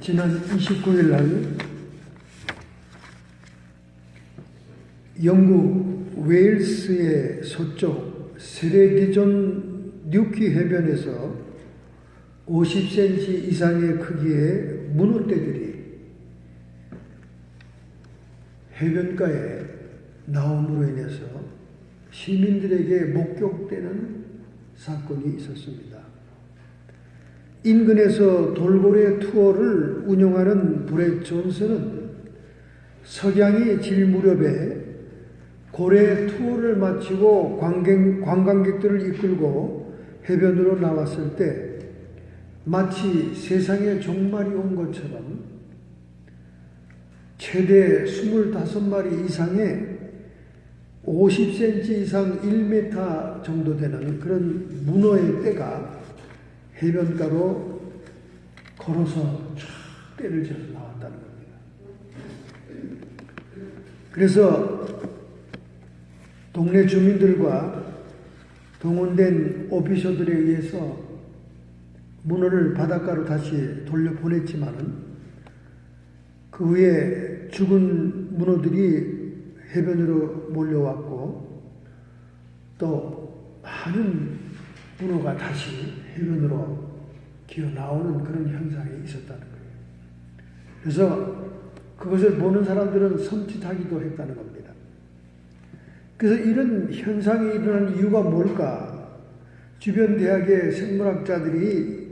지난 29일 날 영국 웨일스의 서쪽 세레디존 뉴키 해변에서 50cm 이상의 크기의 문어떼들이 해변가에 나옴으로 인해서 시민들에게 목격되는 사건이 있었습니다. 인근에서 돌고래 투어를 운영하는 브렛 존슨은 석양이 질 무렵에 고래 투어를 마치고 관광객들을 이끌고 해변으로 나왔을 때 마치 세상에 종말이 온 것처럼 최대 25마리 이상의 50cm 이상 1m 정도 되는 그런 문어의 떼가 해변가로 걸어서 쫙 떼를 지어서 나왔다는 겁니다. 그래서 동네 주민들과 동원된 오피셔들에 의해서 문어를 바닷가로 다시 돌려보냈지만은 그 후에 죽은 문어들이 해변으로 몰려왔고 또 많은 문어가 다시 해변으로 기어 나오는 그런 현상이 있었다는 거예요. 그래서 그것을 보는 사람들은 섬찟하기도 했다는 겁니다. 그래서 이런 현상이 일어나는 이유가 뭘까? 주변 대학의 생물학자들이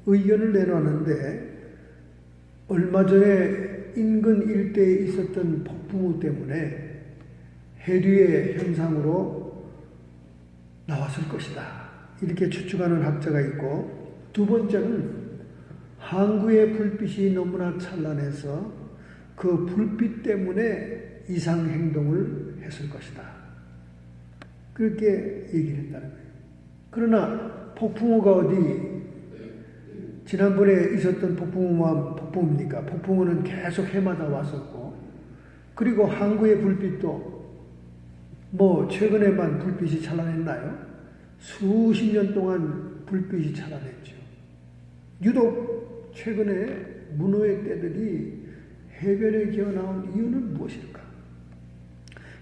의견을 내놨는데 얼마 전에 인근 일대에 있었던 폭풍우 때문에 해류의 현상으로 나왔을 것이다. 이렇게 추측하는 학자가 있고, 두 번째는 항구의 불빛이 너무나 찬란해서 그 불빛 때문에 이상 행동을 했을 것이다. 그렇게 얘기를 했다는 거예요. 그러나 폭풍우가 어디 지난번에 있었던 폭풍우입니까? 폭풍우는 계속 해마다 왔었고, 그리고 항구의 불빛도 최근에만 불빛이 찬란했나요? 수십 년 동안 불빛이 찬란했죠. 유독 최근에 문어의 떼들이 해변에 기어 나온 이유는 무엇일까?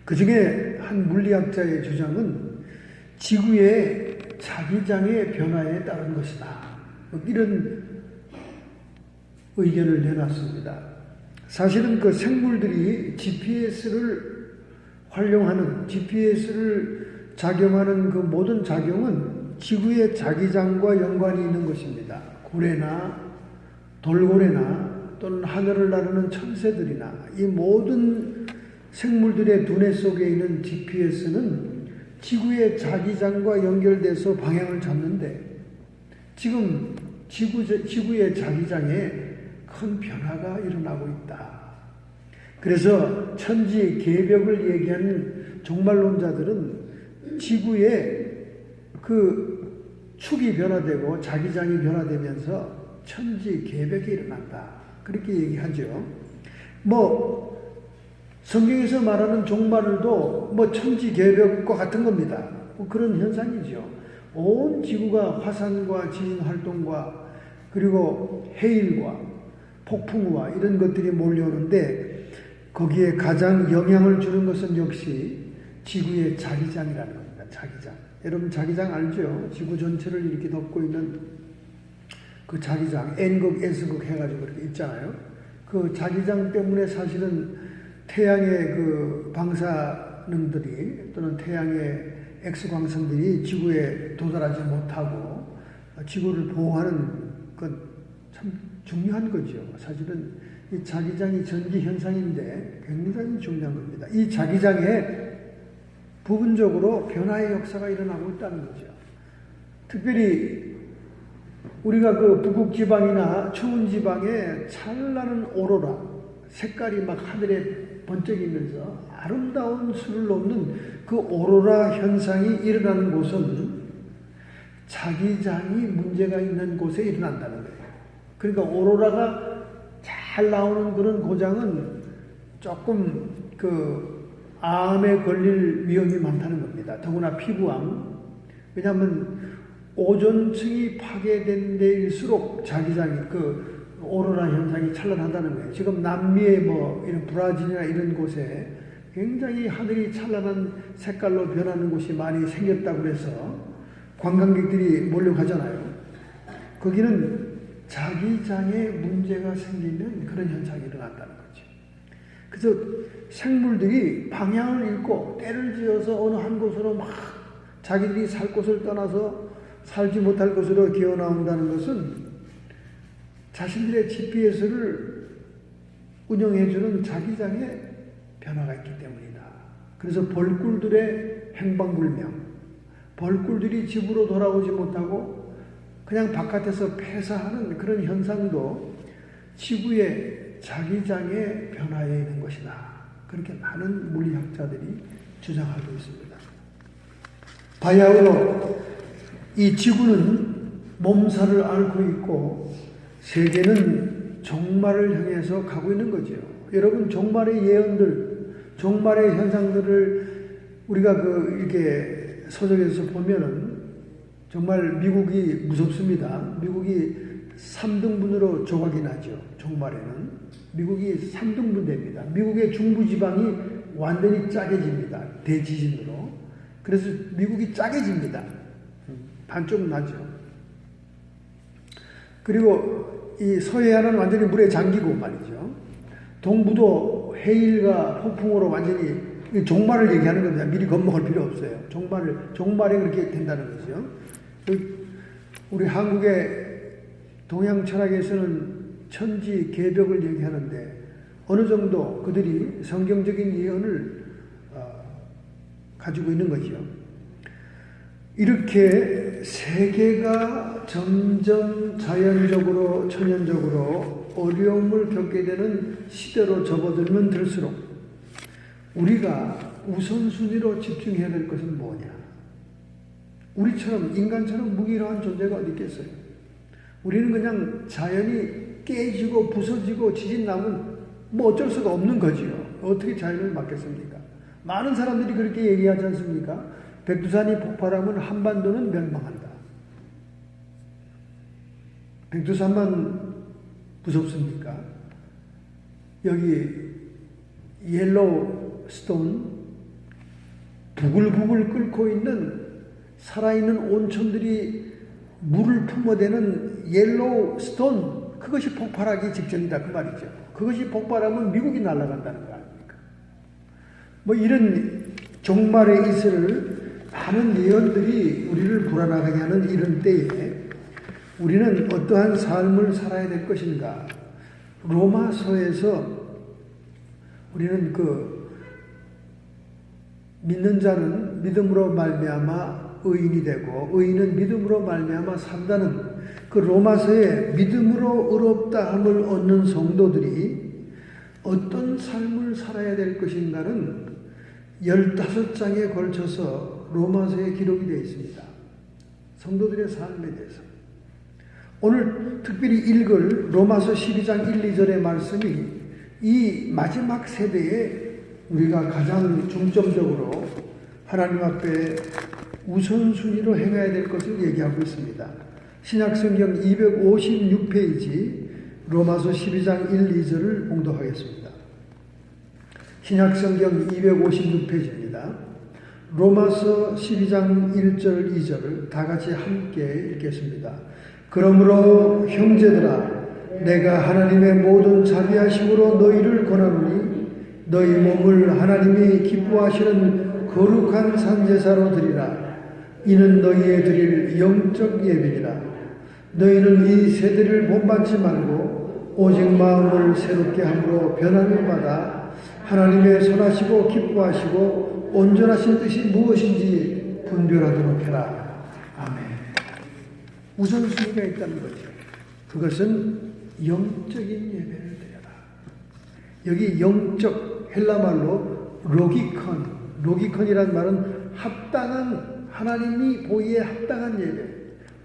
그 중에 한 물리학자의 주장은 지구의 자기장의 변화에 따른 것이다. 이런 의견을 내놨습니다. 사실은 그 생물들이 GPS를 활용하는, GPS를 작용하는 그 모든 작용은 지구의 자기장과 연관이 있는 것입니다. 고래나 돌고래나 또는 하늘을 나르는 천새들이나 이 모든 생물들의 두뇌 속에 있는 GPS는 지구의 자기장과 연결돼서 방향을 잡는데 지금 지구의 자기장에 큰 변화가 일어나고 있다. 그래서 천지 개벽을 얘기하는 종말론자들은 지구의 그 축이 변화되고 자기장이 변화되면서 천지 개벽이 일어난다. 그렇게 얘기하죠. 성경에서 말하는 종말도 천지 개벽과 같은 겁니다. 그런 현상이죠. 온 지구가 화산과 지진 활동과 그리고 해일과 폭풍우와 이런 것들이 몰려오는데 거기에 가장 영향을 주는 것은 역시 지구의 자기장이라는 겁니다. 자기장. 여러분 자기장 알죠? 지구 전체를 이렇게 덮고 있는 그 자기장, N극, S극 해가지고 그렇게 있잖아요. 그 자기장 때문에 사실은 태양의 그 방사능들이 또는 태양의 X광선들이 지구에 도달하지 못하고 지구를 보호하는 건 참 중요한 거죠. 사실은 이 자기장이 전기 현상인데 굉장히 중요한 겁니다. 이 자기장에 부분적으로 변화의 역사가 일어나고 있다는 거죠. 특별히 우리가 그 북극 지방이나 추운 지방에 찬란한 오로라, 색깔이 막 하늘에 번쩍이면서 아름다운 수를 놓는 그 오로라 현상이 일어나는 곳은 자기장이 문제가 있는 곳에 일어난다는 거예요. 그러니까 오로라가 잘 나오는 그런 고장은 조금 암에 걸릴 위험이 많다는 겁니다. 더구나 피부암. 왜냐하면 오존층이 파괴된 데일수록 자기장이 오로라 현상이 찬란하다는 거예요. 지금 남미의 뭐 이런 브라질이나 이런 곳에 굉장히 하늘이 찬란한 색깔로 변하는 곳이 많이 생겼다고 그래서 관광객들이 몰려가잖아요. 거기는 자기장에 문제가 생기는 그런 현상이 일어난다는 거죠. 그래서 생물들이 방향을 잃고 때를 지어서 어느 한 곳으로 막 자기들이 살 곳을 떠나서 살지 못할 곳으로 기어 나온다는 것은 자신들의 GPS를 운영해주는 자기장에 변화가 있기 때문이다. 그래서 벌꿀들의 행방불명, 벌꿀들이 집으로 돌아오지 못하고 그냥 바깥에서 폐사하는 그런 현상도 지구의 자기장의 변화에 있는 것이다. 그렇게 많은 물리학자들이 주장하고 있습니다. 바야흐로 이 지구는 몸살을 앓고 있고 세계는 종말을 향해서 가고 있는 거죠. 여러분, 종말의 예언들, 종말의 현상들을 우리가 이렇게 서적에서 보면은 정말 미국이 무섭습니다. 미국이 3등분으로 조각이 나죠. 종말에는. 미국이 3등분 됩니다. 미국의 중부지방이 완전히 짜개집니다. 대지진으로. 그래서 미국이 짜개집니다. 반쪽은 나죠. 그리고 이 서해안은 완전히 물에 잠기고 말이죠. 동부도 해일과 폭풍으로 완전히 종말을 얘기하는 겁니다. 미리 겁먹을 필요 없어요. 종말에 그렇게 된다는 거죠. 우리 한국의 동양 철학에서는 천지 개벽을 얘기하는데 어느 정도 그들이 성경적인 예언을 가지고 있는 거죠. 이렇게 세계가 점점 자연적으로 천연적으로 어려움을 겪게 되는 시대로 접어들면 들수록 우리가 우선순위로 집중해야 될 것은 뭐냐? 우리처럼 인간처럼 무기력한 존재가 어디 있겠어요? 우리는 그냥 자연이 깨지고 부서지고 지진 나면 뭐 어쩔 수가 없는 거지요. 어떻게 자연을 막겠습니까? 많은 사람들이 그렇게 얘기하지 않습니까? 백두산이 폭발하면 한반도는 멸망한다. 백두산만 무섭습니까? 여기 옐로우 스톤 부글부글 끓고 있는 살아있는 온천들이 물을 품어대는 옐로우 스톤, 그것이 폭발하기 직전이다 그 말이죠. 그것이 폭발하면 미국이 날아간다는 거 아닙니까? 뭐 이런 종말에 있을 많은 예언들이 우리를 불안하게 하는 이런 때에 우리는 어떠한 삶을 살아야 될 것인가? 로마서에서 우리는 믿는 자는 믿음으로 말미암아 의인이 되고 의인은 믿음으로 말미암아 산다는 그 로마서의 믿음으로 의롭다 함을 얻는 성도들이 어떤 삶을 살아야 될 것인가는 15장에 걸쳐서 로마서에 기록이 되어 있습니다. 성도들의 삶에 대해서. 오늘 특별히 읽을 로마서 12장 1, 2절의 말씀이 이 마지막 세대에 우리가 가장 중점적으로 하나님 앞에 우선순위로 행해야 될 것을 얘기하고 있습니다. 신약성경 256페이지 로마서 12장 1, 2절을 봉독하겠습니다. 신약성경 256페이지입니다. 로마서 12장 1절 2절을 다 같이 함께 읽겠습니다. 그러므로 형제들아 내가 하나님의 모든 자비하심으로 너희를 권하노니 너희 몸을 하나님이 기뻐하시는 거룩한 산제사로 드리라. 이는 너희의 드릴 영적 예배니라. 너희는 이 세대를 본받지 말고 오직 마음을 새롭게 함으로 변함을 받아 하나님의 선하시고 기뻐하시고 온전하신 뜻이 무엇인지 분별하도록 해라. 아멘. 우선순위가 있다는 거죠. 그것은 영적인 예배를 드려라. 여기 영적 헬라말로 로기컨이란 말은 합당한, 하나님이 보기에 합당한 예배,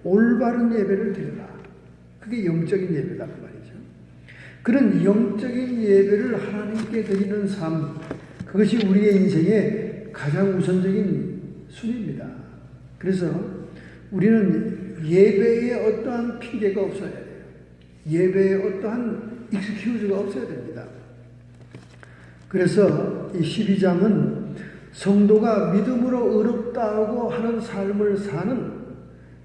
올바른 예배를 드려라. 그게 영적인 예배다 그 말이죠. 그런 영적인 예배를 하나님께 드리는 삶, 그것이 우리의 인생의 가장 우선적인 순위입니다. 그래서 우리는 예배에 어떠한 핑계가 없어야 돼요. 예배에 어떠한 익스큐즈가 없어야 됩니다. 그래서 이 12장은 성도가 믿음으로 의롭다고 하는 삶을 사는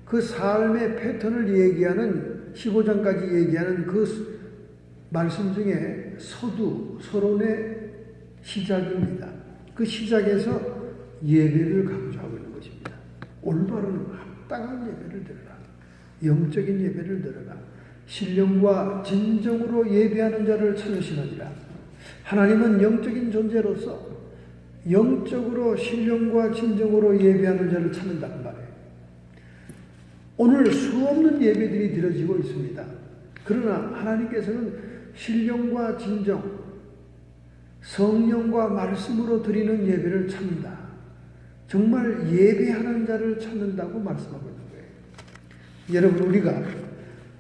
그 삶의 패턴을 얘기하는 15장까지 얘기하는 그 말씀 중에 서론의 시작입니다. 그 시작에서 예배를 강조하고 있는 것입니다. 올바른 합당한 예배를 드려라. 영적인 예배를 드려라. 신령과 진정으로 예배하는 자를 찾으시느니라. 하나님은 영적인 존재로서 영적으로 신령과 진정으로 예배하는 자를 찾는다는 말이에요. 오늘 수없는 예배들이 드려지고 있습니다. 그러나 하나님께서는 신령과 진정, 성령과 말씀으로 드리는 예배를 찾는다. 정말 예배하는 자를 찾는다고 말씀하고 있는 거예요. 여러분, 우리가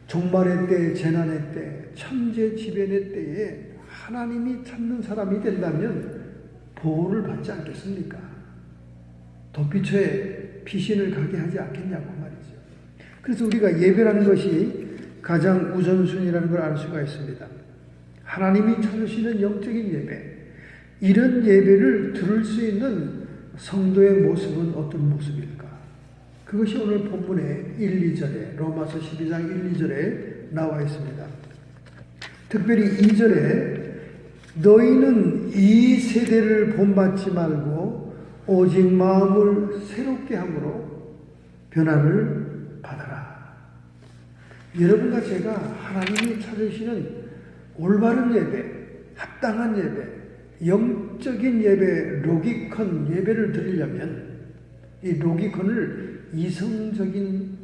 종말의 때, 재난의 때, 천재지변의 때에 하나님이 찾는 사람이 된다면 보호를 받지 않겠습니까? 도피처에 피신을 가게 하지 않겠냐고 말이죠. 그래서 우리가 예배라는 것이 가장 우선순위라는 걸 알 수가 있습니다. 하나님이 찾으시는 영적인 예배, 이런 예배를 들을 수 있는 성도의 모습은 어떤 모습일까? 그것이 오늘 본문의 1, 2절에 로마서 12장 1, 2절에 나와 있습니다. 특별히 2절에 너희는 이 세대를 본받지 말고 오직 마음을 새롭게 함으로 변화를 받아라. 여러분과 제가 하나님이 찾으시는 올바른 예배, 합당한 예배, 영적인 예배, 로기컨 예배를 드리려면 이 로기컨을 이성적인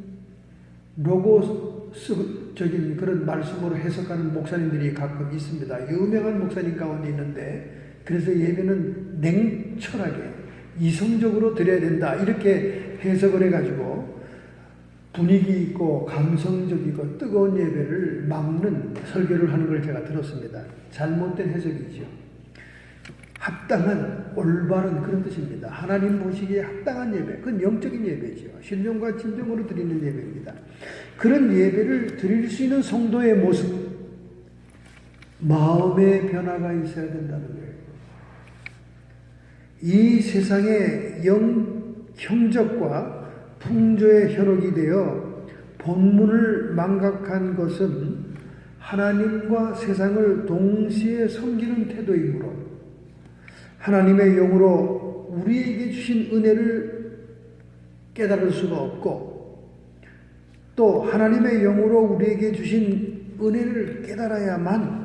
로고스적인 그런 말씀으로 해석하는 목사님들이 가끔 있습니다. 유명한 목사님 가운데 있는데, 그래서 예배는 냉철하게 이성적으로 드려야 된다 이렇게 해석을 해가지고 분위기 있고 감성적이고 뜨거운 예배를 막는 설교를 하는 걸 제가 들었습니다. 잘못된 해석이죠. 합당한 올바른 그런 뜻입니다. 하나님 보시기에 합당한 예배, 그건 영적인 예배죠. 신령과 진정으로 드리는 예배입니다. 그런 예배를 드릴 수 있는 성도의 모습, 마음의 변화가 있어야 된다는 거예요. 이 세상의 형적과 풍조의 현혹이 되어 본문을 망각한 것은 하나님과 세상을 동시에 섬기는 태도이므로 하나님의 영으로 우리에게 주신 은혜를 깨달을 수가 없고, 또 하나님의 영으로 우리에게 주신 은혜를 깨달아야만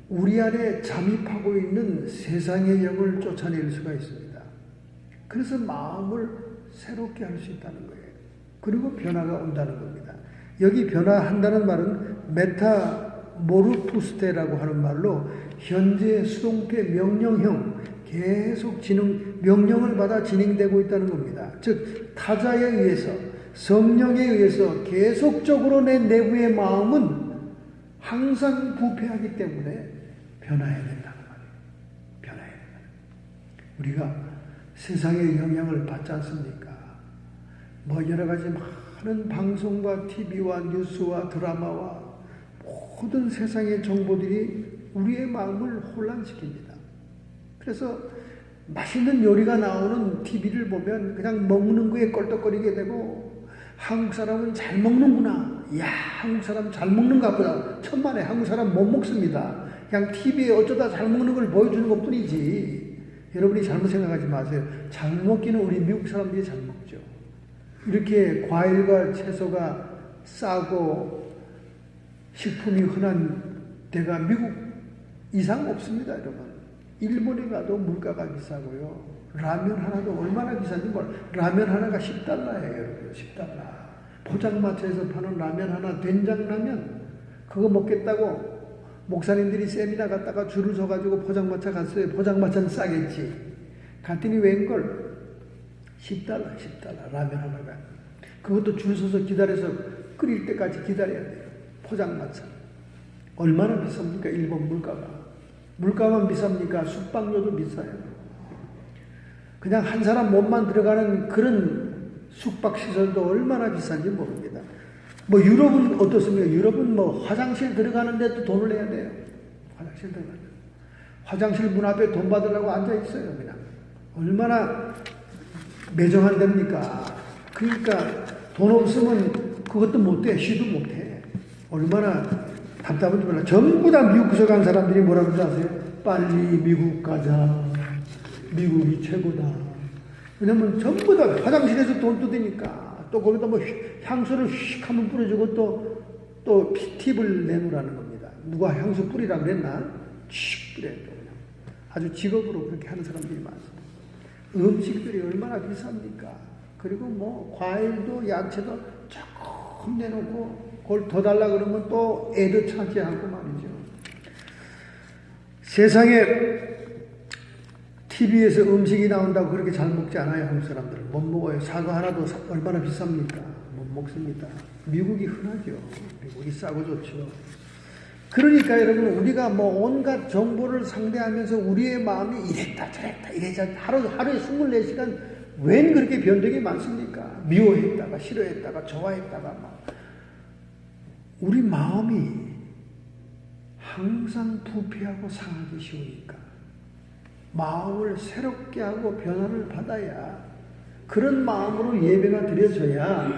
우리 안에 잠입하고 있는 세상의 영을 쫓아낼 수가 있습니다. 그래서 마음을 새롭게 할 수 있다는 거예요. 그리고 변화가 온다는 겁니다. 여기 변화한다는 말은 메타모르푸스테라고 하는 말로 현재 수동태 명령형, 계속 명령을 받아 진행되고 있다는 겁니다. 즉 타자에 의해서, 성령에 의해서 계속적으로 내 내부의 마음은 항상 부패하기 때문에 변화해야 된다는 말이에요. 변화해야 된다. 우리가 세상의 영향을 받지 않습니까? 뭐 여러 가지 많은 방송과 TV와 뉴스와 드라마와 모든 세상의 정보들이 우리의 마음을 혼란시킵니다. 그래서 맛있는 요리가 나오는 TV를 보면 그냥 먹는 거에 껄떡거리게 되고, 한국 사람은 잘 먹는구나. 이야, 한국 사람 잘 먹는가 보다. 천만에 한국 사람 못 먹습니다. 그냥 TV에 어쩌다 잘 먹는 걸 보여주는 것 뿐이지. 여러분이 잘못 생각하지 마세요. 잘 먹기는 우리 미국 사람들이 잘 먹죠. 이렇게 과일과 채소가 싸고 식품이 흔한 데가 미국 이상 없습니다, 여러분. 일본에 가도 물가가 비싸고요. 라면 하나도 얼마나 비싼지 몰라요. 라면 하나가 10달러예요, 여러분. 10달러. 포장마차에서 파는 라면 하나, 된장라면, 그거 먹겠다고 목사님들이 세미나 갔다가 줄을 서가지고 포장마차 갔어요. 포장마차는 싸겠지. 갔더니 웬걸 10달러 라면 하나가. 그것도 줄 서서 기다려서 끓일 때까지 기다려야 돼요. 포장마차. 얼마나 비쌉니까? 일본 물가가. 물가만 비쌉니까? 숙박료도 비싸요. 그냥 한 사람 몸만 들어가는 그런 숙박시설도 얼마나 비싼지 모릅니다. 뭐 유럽은 어떻습니까? 유럽은 뭐 화장실 들어가는데도 돈을 내야 돼요. 화장실 들어가는. 화장실 문 앞에 돈 받으려고 앉아 있어요, 그냥. 얼마나 매정한 데입니까? 그러니까 돈 없으면 그것도 못해, 쉬도 못해. 얼마나 답답한지 몰라. 전부 다 미국 구석간 사람들이 뭐라 그러지 아세요? 빨리 미국 가자. 미국이 최고다. 왜냐면 전부 다 화장실에서 돈 뜯으니까 또 거기다 뭐 향수를 휙 한번 뿌려주고 또 팁을 내놓으라는 겁니다. 누가 향수 뿌리라 그랬나? 칙 뿌려요. 그냥. 아주 직업으로 그렇게 하는 사람들이 많습니다. 음식들이 얼마나 비쌉니까? 그리고 뭐 과일도 야채도 조금 내놓고 그걸 더 달라 그러면 또 애도 차지하고 말이죠. 세상에 TV에서 음식이 나온다고 그렇게 잘 먹지 않아요. 한국 사람들은 못 먹어요. 사과 하나도 얼마나 비쌉니까? 못 먹습니다. 미국이 흔하죠. 미국이 싸고 좋죠. 그러니까 여러분 우리가 뭐 온갖 정보를 상대하면서 우리의 마음이 이랬다 저랬다 이래자 하루에 24시간 웬 그렇게 변덕이 많습니까? 미워했다가 싫어했다가 좋아했다가 막 우리 마음이 항상 부패하고 상하기 쉬우니까 마음을 새롭게 하고 변화를 받아야 그런 마음으로 예배가 드려져야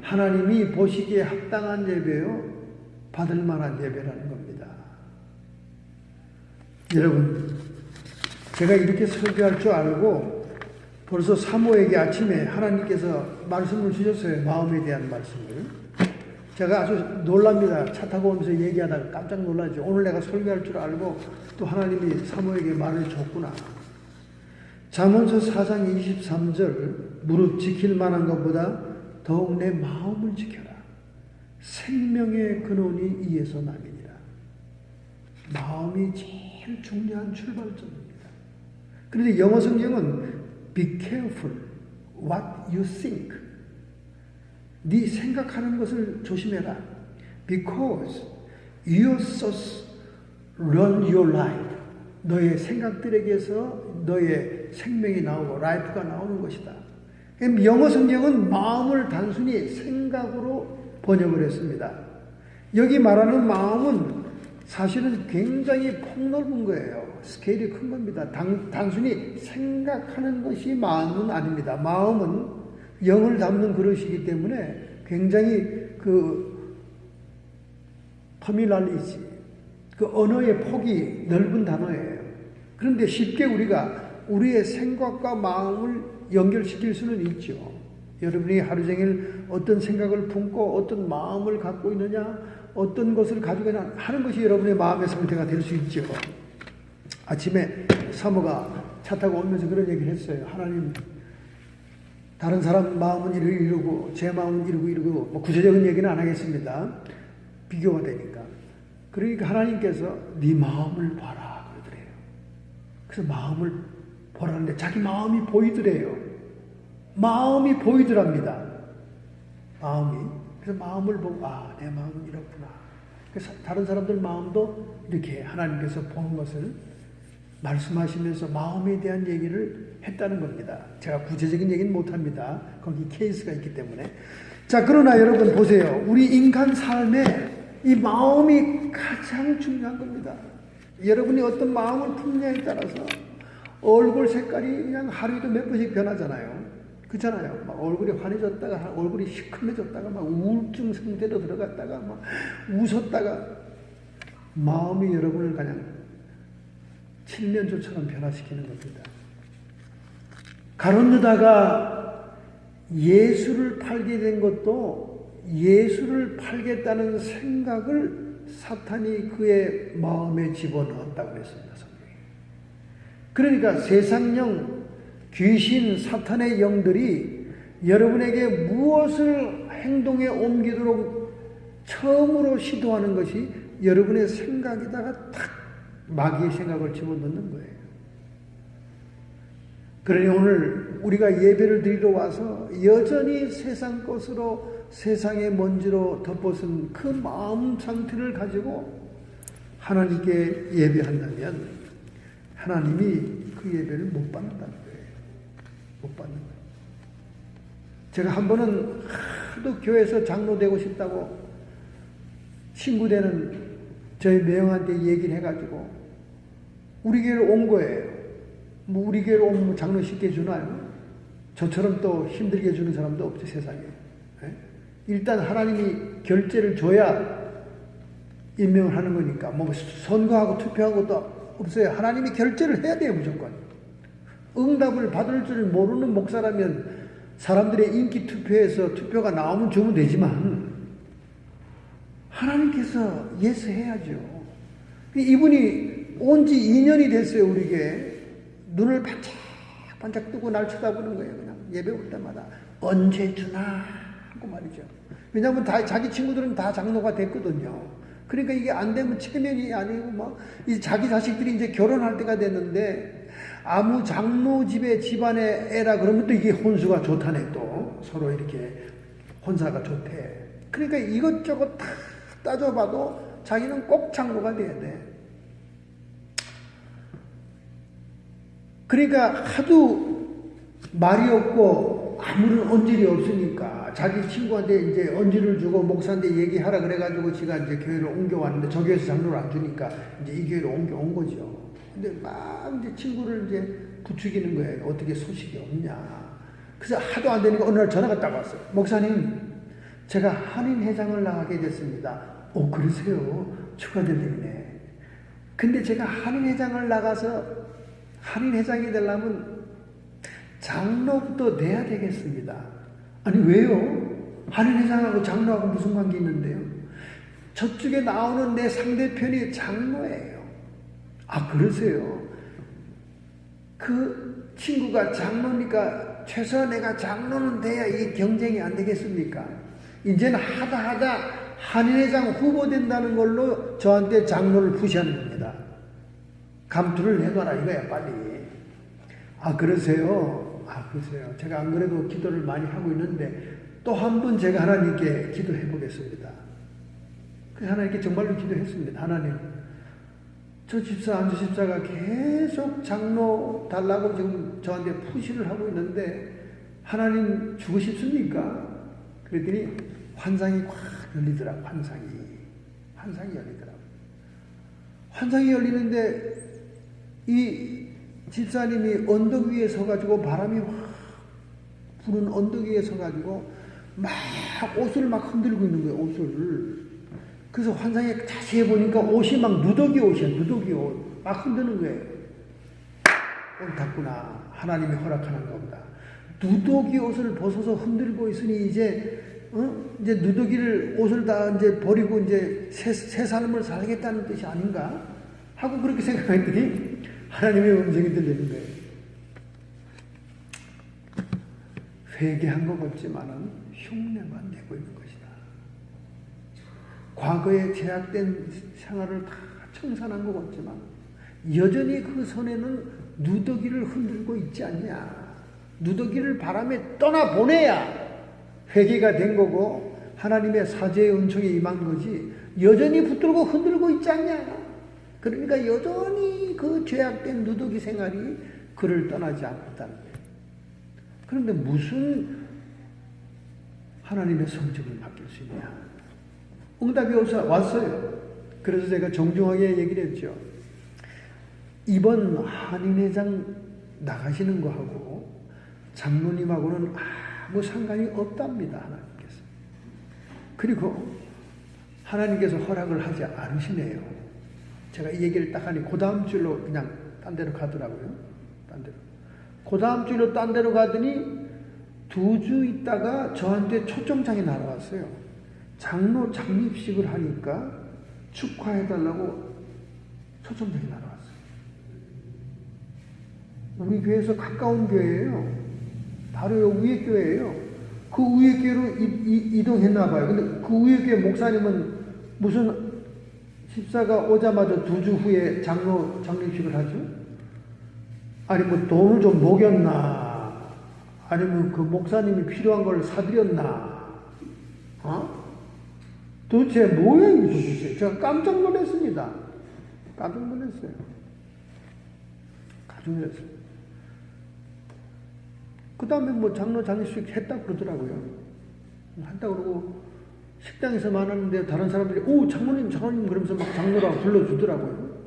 하나님이 보시기에 합당한 예배요 받을 만한 예배라는 겁니다. 여러분 제가 이렇게 설교할 줄 알고 벌써 사모에게 아침에 하나님께서 말씀을 주셨어요. 마음에 대한 말씀을. 제가 아주 놀랍니다. 차 타고 오면서 얘기하다가 깜짝 놀라죠. 오늘 내가 설교할 줄 알고 또 하나님이 사모에게 말을 줬구나. 잠언서 4장 23절 무릇 지킬 만한 것보다 더욱 내 마음을 지켜라. 생명의 근원이 이에서 남이니라. 마음이 제일 중요한 출발점입니다. 그런데 영어 성경은 Be careful what you think. 네 생각하는 것을 조심해라. Because your thoughts run your life. 너의 생각들에게서 너의 생명이 나오고 life가 나오는 것이다. 영어 성경은 마음을 단순히 생각으로 번역을 했습니다. 여기 말하는 마음은 사실은 굉장히 폭넓은 거예요. 스케일이 큰 겁니다. 단순히 생각하는 것이 마음은 아닙니다. 마음은 영을 담는 그릇이기 때문에 굉장히 터미널리지, 언어의 폭이 넓은 단어예요. 그런데 쉽게 우리가 우리의 생각과 마음을 연결시킬 수는 있죠. 여러분이 하루 종일 어떤 생각을 품고 어떤 마음을 갖고 있느냐, 어떤 것을 가지고 있느냐 하는 것이 여러분의 마음의 상태가 될 수 있죠. 아침에 사모가 차 타고 오면서 그런 얘기를 했어요. 하나님, 다른 사람 마음은 이루고 제 마음은 이루고 뭐 구체적인 얘기는 안 하겠습니다. 비교가 되니까. 그러니까 하나님께서 네 마음을 봐라 그러더래요. 그래서 마음을 보라는데 자기 마음이 보이더래요. 마음이 보이더랍니다. 마음이. 그래서 마음을 보고 내 마음은 이렇구나. 그래서 다른 사람들 마음도 이렇게 하나님께서 보는 것을 말씀하시면서 마음에 대한 얘기를 했다는 겁니다. 제가 구체적인 얘기는 못합니다. 거기 케이스가 있기 때문에. 자, 그러나 여러분 보세요. 우리 인간 삶에 이 마음이 가장 중요한 겁니다. 여러분이 어떤 마음을 품느냐에 따라서 얼굴 색깔이 그냥 하루에도 몇 번씩 변하잖아요. 그렇잖아요. 막 얼굴이 환해졌다가 얼굴이 시커매졌다가 막 우울증 상태로 들어갔다가 막 웃었다가 마음이 여러분을 그냥 칠면조처럼 변화시키는 겁니다. 가론 유다가 예수를 팔게 된 것도 예수를 팔겠다는 생각을 사탄이 그의 마음에 집어넣었다고 했습니다. 그러니까 세상령, 귀신, 사탄의 영들이 여러분에게 무엇을 행동에 옮기도록 처음으로 시도하는 것이 여러분의 생각에다가 탁 마귀의 생각을 집어넣는 거예요. 그러니 오늘 우리가 예배를 드리러 와서 여전히 세상 것으로 세상의 먼지로 덮어쓴 그 마음 상태를 가지고 하나님께 예배한다면 하나님이 그 예배를 못 받는다는 거예요. 못 받는 거예요. 제가 한 번은 하도 교회에서 장로 되고 싶다고 친구 되는 저희 매형한테 얘기를 해가지고 우리 교회로 온 거예요. 뭐 우리 교회로 오면 장로 쉽게 주나요? 저처럼 또 힘들게 주는 사람도 없죠, 세상에. 네? 일단 하나님이 결재를 줘야 임명을 하는 거니까 뭐 선거하고 투표하고 또 없어요. 하나님이 결재를 해야 돼요, 무조건. 응답을 받을 줄 모르는 목사라면 사람들의 인기 투표에서 투표가 나오면 주면 되지만 하나님께서 예스해야죠. 이분이 온 지 2년이 됐어요, 우리에게. 눈을 반짝반짝 뜨고 날 쳐다보는 거예요. 그냥 예배 올 때마다 언제 주나 하고 말이죠. 왜냐하면 자기 친구들은 다 장로가 됐거든요. 그러니까 이게 안 되면 체면이 아니고 막 자기 자식들이 이제 결혼할 때가 됐는데 아무 장로 집안의 애라 그러면 또 이게 혼수가 좋다네. 또 서로 이렇게 혼사가 좋대. 그러니까 이것저것 다 따져봐도 자기는 꼭 장로가 돼야 돼. 그러니까 하도 말이 없고 아무런 언질이 없으니까 자기 친구한테 이제 언질을 주고 목사한테 얘기하라 그래가지고 지가 이제 교회를 옮겨왔는데 저 교회에서 장로를 안 주니까 이제 이 교회로 옮겨온 거죠. 근데 막 이제 친구를 이제 부추기는 거예요. 어떻게 소식이 없냐. 그래서 하도 안 되니까 어느 날 전화가 딱 왔어요. 목사님, 제가 한인회장을 나가게 됐습니다. 그러세요? 축하드리네. 근데 제가 한인회장을 나가서 한인회장이 되려면 장로부터 돼야 되겠습니다. 아니 왜요? 한인회장하고 장로하고 무슨 관계 있는데요? 저쪽에 나오는 내 상대편이 장로예요. 그러세요? 그 친구가 장로니까 최소한 내가 장로는 돼야 이 경쟁이 안 되겠습니까? 이제는 하다 한인회장 후보 된다는 걸로 저한테 장로를 푸시하는 겁니다. 감투를 내놔라 이거야 빨리. 그러세요? 그러세요. 제가 안 그래도 기도를 많이 하고 있는데 또 한 번 제가 하나님께 기도해 보겠습니다. 그래서 하나님께 정말로 기도했습니다. 하나님, 저 집사 안주 집사가 계속 장로 달라고 지금 저한테 푸시를 하고 있는데 하나님 주고 싶습니까? 그랬더니 환상이 확 열리더라고. 환상이 열리더라고. 환상이 열리는데 이 집사님이 언덕 위에 서가지고 바람이 확 부는 언덕 위에 서가지고 막 옷을 막 흔들고 있는 거예요. 옷을. 그래서 환상에 자세히 보니까 옷이 막 누더기 옷이야. 누더기 옷. 막 흔드는 거예요. 옳았구나. 하나님이 허락하는 겁니다. 누더기 옷을 벗어서 흔들고 있으니 이제 누더기를 옷을 다 이제 버리고 이제 새 삶을 살겠다는 뜻이 아닌가 하고 그렇게 생각했더니 하나님의 음성이 들리는 거예요. 회개한 것 같지만은 흉내만 내고 있는 것이다. 과거에 제약된 생활을 다 청산한 것 같지만 여전히 그 손에는 누더기를 흔들고 있지 않냐. 누더기를 바람에 떠나보내야 회개가 된 거고 하나님의 사죄의 은총이 임한 거지 여전히 붙들고 흔들고 있지 않냐. 그러니까 여전히 그 죄악된 누더기 생활이 그를 떠나지 않고 있다는 거예요. 그런데 무슨 하나님의 성적을 맡길 수 있냐. 응답이 왔어요. 그래서 제가 정중하게 얘기를 했죠. 이번 한인회장 나가시는 거하고 장로님하고는 아무 상관이 없답니다. 하나님께서. 그리고 하나님께서 허락을 하지 않으시네요. 제가 이 얘기를 딱 하니 그 다음 주로 그냥 딴 데로 가더라고요. 딴 데로. 그 다음 주로 딴 데로 가더니 2주 있다가 저한테 초청장이 날아왔어요. 장로 장립식을 하니까 축하해달라고 초청장이 날아왔어요. 우리 교회에서 가까운 교회예요. 바로 요 위에 교회예요. 그 위에 교회로 이동했나 봐요. 근데 그 위에 교회 목사님은 무슨 집사가 오자마자 2주 후에 장로 장립식을 하죠? 아니 뭐 돈을 좀 먹였나? 아니면 그 목사님이 필요한 걸 사드렸나? 도대체 뭐야 이게 도대체? 제가 깜짝 놀랐습니다. 깜짝 놀랐어요. 그 다음에 뭐 장로, 장례식 했다고 그러더라고요. 한다고 그러고, 식당에서 만났는데 다른 사람들이, 오, 장로님, 장로님, 그러면서 막 장로라고 불러주더라고요.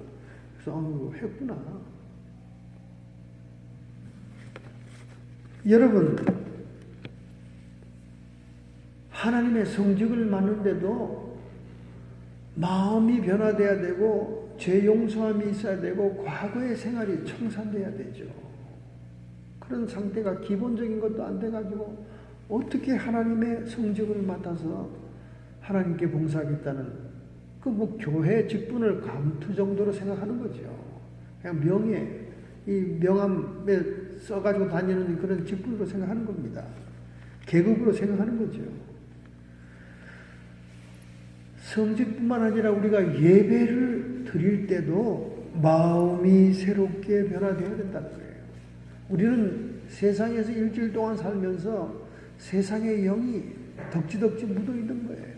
그래서, 했구나. 여러분, 하나님의 성직을 맡는데도 마음이 변화돼야 되고, 죄 용서함이 있어야 되고, 과거의 생활이 청산돼야 되죠. 그런 상태가 기본적인 것도 안 돼가지고, 어떻게 하나님의 성직을 맡아서 하나님께 봉사하겠다는, 그 뭐 교회 직분을 감투 정도로 생각하는 거죠. 그냥 명예, 이 명함에 써가지고 다니는 그런 직분으로 생각하는 겁니다. 계급으로 생각하는 거죠. 성직뿐만 아니라 우리가 예배를 드릴 때도 마음이 새롭게 변화되어야 된다는 거예요. 우리는 세상에서 일주일 동안 살면서 세상의 영이 덕지덕지 묻어 있는 거예요.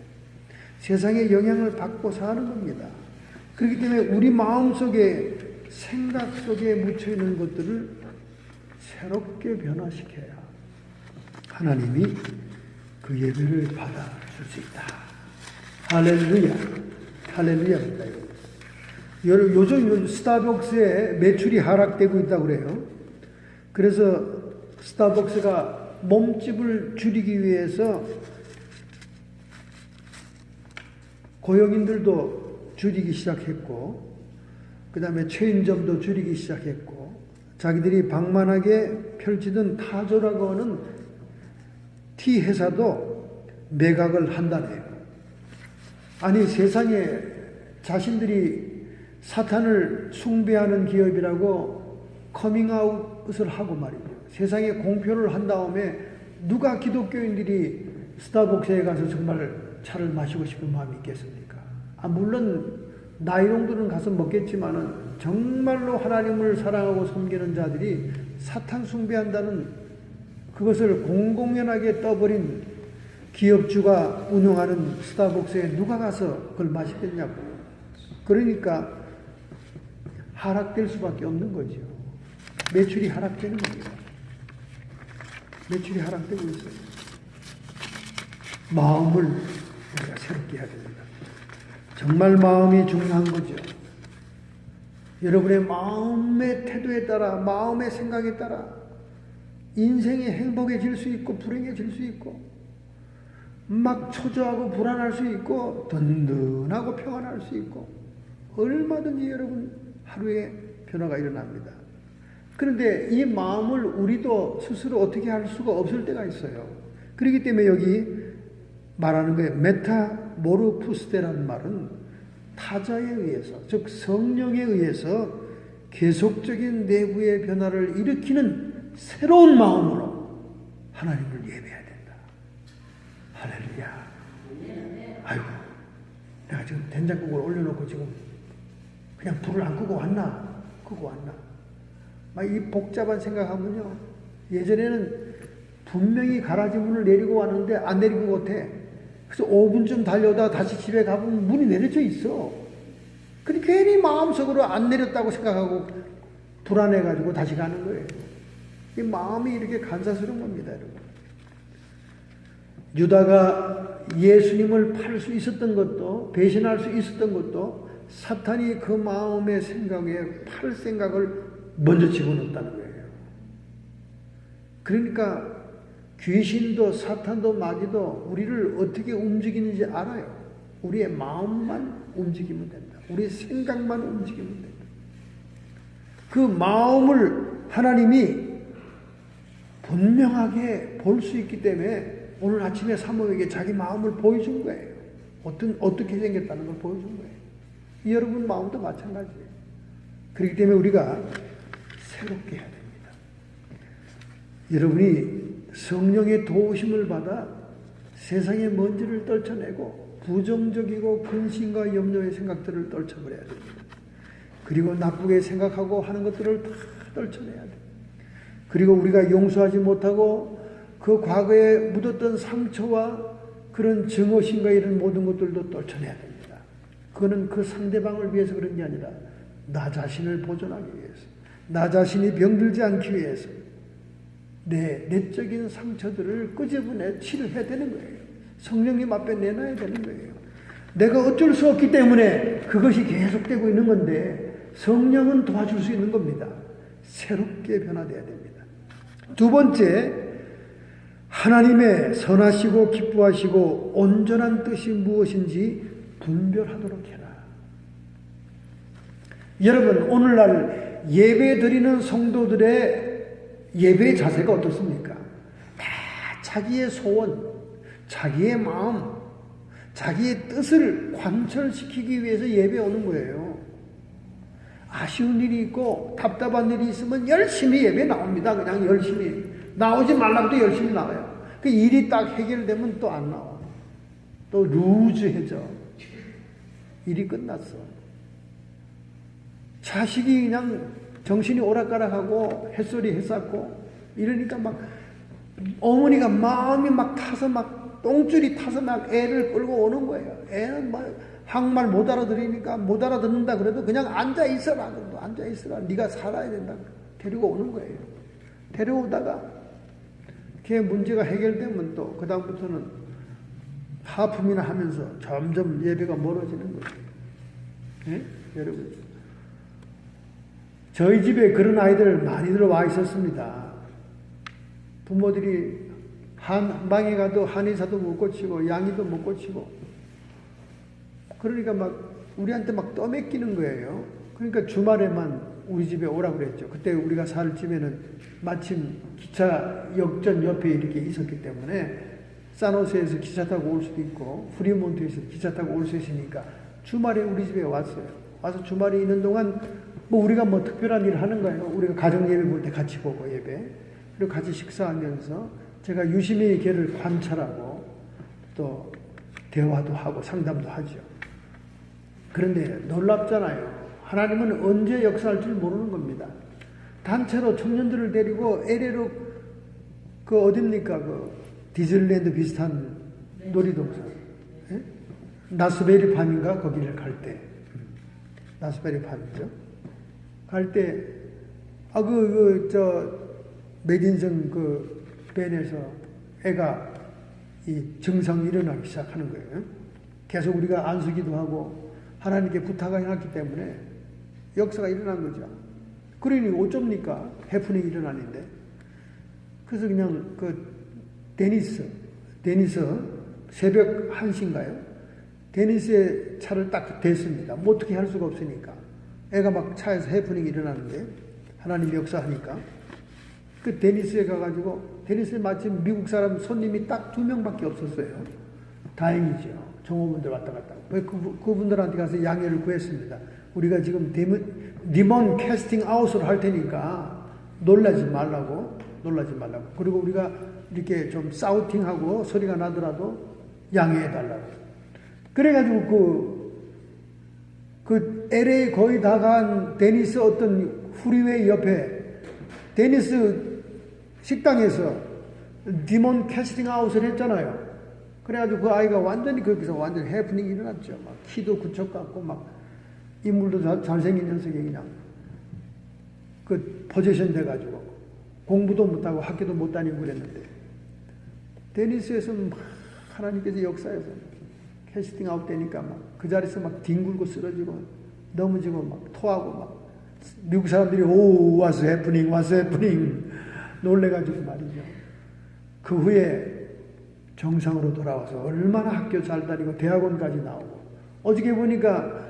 세상의 영향을 받고 사는 겁니다. 그렇기 때문에 우리 마음속에, 생각 속에 묻혀 있는 것들을 새롭게 변화시켜야 하나님이 그 예배를 받아줄 수 있다. 할렐루야. 할렐루야입니다. 요즘 스타벅스의 매출이 하락되고 있다고 그래요. 그래서 스타벅스가 몸집을 줄이기 위해서 고용인들도 줄이기 시작했고, 그 다음에 체인점도 줄이기 시작했고, 자기들이 방만하게 펼치던 타조라고 하는 티 회사도 매각을 한다네요. 아니, 세상에 자신들이 사탄을 숭배하는 기업이라고 커밍아웃을 하고 말이죠. 세상에 공표를 한 다음에 누가 기독교인들이 스타벅스에 가서 정말 차를 마시고 싶은 마음이 있겠습니까? 물론 나이롱들은 가서 먹겠지만은 정말로 하나님을 사랑하고 섬기는 자들이 사탄 숭배한다는 그것을 공공연하게 떠버린 기업주가 운영하는 스타벅스에 누가 가서 그걸 마시겠냐고. 그러니까 하락될 수밖에 없는 거죠. 매출이 하락되는 겁니다. 매출이 하락되고 있어요. 마음을 우리가 새롭게 해야 됩니다. 정말 마음이 중요한 거죠. 여러분의 마음의 태도에 따라, 마음의 생각에 따라 인생이 행복해질 수 있고 불행해질 수 있고 막 초조하고 불안할 수 있고 든든하고 평안할 수 있고 얼마든지 여러분 하루에 변화가 일어납니다. 그런데 이 마음을 우리도 스스로 어떻게 할 수가 없을 때가 있어요. 그렇기 때문에 여기 말하는 거예요. 메타모르푸스테라는 말은 타자에 의해서, 즉 성령에 의해서 계속적인 내부의 변화를 일으키는 새로운 마음으로 하나님을 예배해야 된다. 할렐루야. 아이고, 내가 지금 된장국을 올려놓고 지금 그냥 불을 안 끄고 왔나? 끄고 왔나? 막 이 복잡한 생각하면요. 예전에는 분명히 가라지 문을 내리고 왔는데 안 내리고 못해. 그래서 5분쯤 달려오다가 다시 집에 가보면 문이 내려져 있어. 근데 괜히 마음속으로 안 내렸다고 생각하고 불안해가지고 다시 가는 거예요. 이 마음이 이렇게 간사스러운 겁니다, 여러분. 유다가 예수님을 팔 수 있었던 것도, 배신할 수 있었던 것도 사탄이 그 마음의 생각에 팔 생각을 먼저 집어넣었다는 거예요. 그러니까 귀신도 사탄도 마귀도 우리를 어떻게 움직이는지 알아요. 우리의 마음만 움직이면 된다. 우리의 생각만 움직이면 된다. 그 마음을 하나님이 분명하게 볼 수 있기 때문에 오늘 아침에 사모에게 자기 마음을 보여준 거예요. 어떻게 생겼다는 걸 보여준 거예요. 여러분 마음도 마찬가지예요. 그렇기 때문에 우리가 새롭게 해야 됩니다. 여러분이 성령의 도우심을 받아 세상의 먼지를 떨쳐내고 부정적이고 근심과 염려의 생각들을 떨쳐버려야 됩니다. 그리고 나쁘게 생각하고 하는 것들을 다 떨쳐내야 돼요. 그리고 우리가 용서하지 못하고 그 과거에 묻었던 상처와 그런 증오심과 이런 모든 것들도 떨쳐내야 됩니다. 그거는 그 상대방을 위해서 그런 게 아니라 나 자신을 보존하기 위해서, 나 자신이 병들지 않기 위해서 내 내적인 상처들을 끄집어내 치료해야 되는 거예요. 성령님 앞에 내놔야 되는 거예요. 내가 어쩔 수 없기 때문에 그것이 계속되고 있는 건데 성령은 도와줄 수 있는 겁니다. 새롭게 변화되어야 됩니다. 두 번째, 하나님의 선하시고 기뻐하시고 온전한 뜻이 무엇인지 분별하도록 해라. 여러분, 오늘날 예배 드리는 성도들의 예배 자세가 어떻습니까? 다 자기의 소원, 자기의 마음, 자기의 뜻을 관철시키기 위해서 예배 오는 거예요. 아쉬운 일이 있고 답답한 일이 있으면 열심히 예배 나옵니다. 그냥 열심히. 나오지 말라고도 열심히 나와요. 그 일이 딱 해결되면 또 안 나와. 또 루즈해져. 일이 끝났어. 자식이 그냥 정신이 오락가락하고 햇소리 했었고 이러니까 막 어머니가 마음이 막 타서 막 똥줄이 타서 막 애를 끌고 오는 거예요. 애는 막 한국말 못 알아들으니까 못 알아듣는다 그래도 그냥 앉아 있어라. 앉아 있어라. 네가 살아야 된다. 데리고 오는 거예요. 데려오다가 걔 문제가 해결되면 또 그 다음부터는 하품이나 하면서 점점 예배가 멀어지는 거예요. 네? 여러분, 저희 집에 그런 아이들 많이들 와 있었습니다. 부모들이 한 방에 가도 한의사도 못 고치고 양의도 못 고치고 그러니까 막 우리한테 막 떠맡기는 거예요. 그러니까 주말에만 우리 집에 오라고 그랬죠. 그때 우리가 살 집에는 마침 기차 역전 옆에 이렇게 있었기 때문에 산호세에서 기차 타고 올 수도 있고 프리몬트에서 기차 타고 올 수 있으니까 주말에 우리 집에 왔어요. 와서 주말에 있는 동안 뭐 우리가 뭐 특별한 일을 하는 거예요. 우리가 가정 예배 볼 때 같이 보고 예배 그리고 같이 식사하면서 제가 유심히 걔를 관찰하고 또 대화도 하고 상담도 하죠. 그런데 놀랍잖아요. 하나님은 언제 역사할 줄 모르는 겁니다. 단체로 청년들을 데리고 LA로 그 어딥니까? 그 디즈니랜드 비슷한 놀이동산. 예? 라스베리 밤인가? 거기를 갈 때. 라스베리 밤이죠. 갈 때, 메딘슨 그 벤에서 애가 이 증상이 일어나기 시작하는 거예요. 계속 우리가 안수기도 하고 하나님께 부탁을 해놨기 때문에 역사가 일어난 거죠. 그러니 어쩝니까? 해프닝이 일어나는데. 그래서 그냥 그 데니스 새벽 1시인가요? 데니스의 차를 딱 댔습니다. 뭐 어떻게 할 수가 없으니까. 애가 막 차에서 해프닝이 일어나는데 하나님 역사하니까 그 데니스에 가가지고 데니스에 마침 미국 사람 손님이 딱 2명밖에 없었어요. 다행이죠. 종업원들 왔다 갔다. 그분들한테 가서 양해를 구했습니다. 우리가 지금 디몬 캐스팅 아웃을 할 테니까 놀라지 말라고. 그리고 우리가 이렇게 좀 사우팅하고 소리가 나더라도 양해해달라고. 그래가지고 그 LA 거의 다 간 데니스 어떤 프리웨이 옆에 데니스 식당에서 디몬 캐스팅 아웃을 했잖아요. 그래가지고 그 아이가 완전히 거기서 완전히 해프닝이 일어났죠. 막 키도 구척 같고 막 인물도 잘생긴 녀석이 그냥 그 포지션 돼가지고 공부도 못하고 학교도 못 다니고 그랬는데 데니스에서 막 하나님께서 역사에서 캐스팅 아웃 되니까 막 그 자리에서 막 뒹굴고 쓰러지고 넘어지고 막 토하고 막 미국 사람들이 오 what's happening 놀래가지고 말이죠. 그 후에 정상으로 돌아와서 얼마나 학교 잘 다니고 대학원까지 나오고 어저께 보니까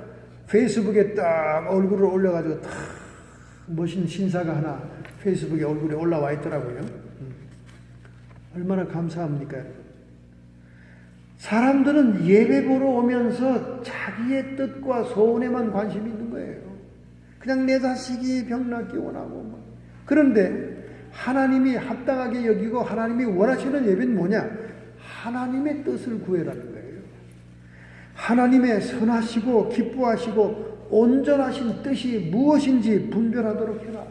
페이스북에 딱 얼굴을 올려가지고 딱 멋진 신사가 하나 페이스북에 얼굴에 올라와 있더라고요. 얼마나 감사합니까? 사람들은 예배 보러 오면서 자기의 뜻과 소원에만 관심이 있는 거예요. 그냥 내 자식이 병낫기 원하고 그런데 하나님이 합당하게 여기고 하나님이 원하시는 예배는 뭐냐? 하나님의 뜻을 구해라는 거예요. 하나님의 선하시고 기뻐하시고 온전하신 뜻이 무엇인지 분별하도록 해라.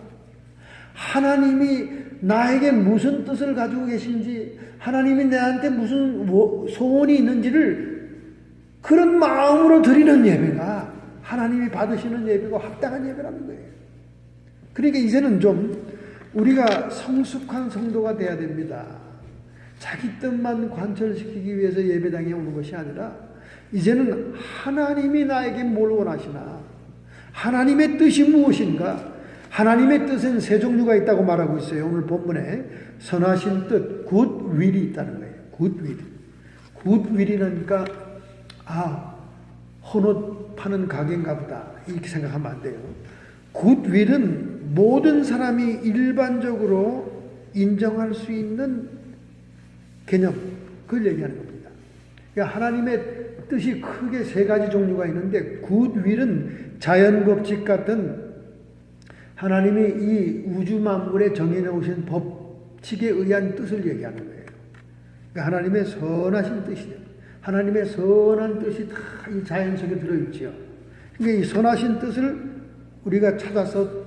하나님이 나에게 무슨 뜻을 가지고 계신지, 하나님이 내한테 무슨 소원이 있는지를 그런 마음으로 드리는 예배가 하나님이 받으시는 예배고 합당한 예배라는 거예요. 그러니까 이제는 좀 우리가 성숙한 성도가 돼야 됩니다. 자기 뜻만 관철시키기 위해서 예배당에 오는 것이 아니라 이제는 하나님이 나에게 뭘 원하시나, 하나님의 뜻이 무엇인가, 하나님의 뜻은 세 종류가 있다고 말하고 있어요. 오늘 본문에 선하신 뜻, 굿 윌이 있다는 거예요. 굿 윌. 굿 윌이니까 헌옷 파는 가게인가 보다 이렇게 생각하면 안 돼요. 굿 윌은 모든 사람이 일반적으로 인정할 수 있는 개념, 그걸 얘기하는 겁니다. 그러니까 하나님의 뜻이 크게 세 가지 종류가 있는데 굿 윌은 자연 법칙 같은 하나님이 이 우주 만물에 정해놓으신 법칙에 의한 뜻을 얘기하는 거예요. 그러니까 하나님의 선하신 뜻이죠. 하나님의 선한 뜻이 다 이 자연 속에 들어있죠. 그러니까 이 선하신 뜻을 우리가 찾아서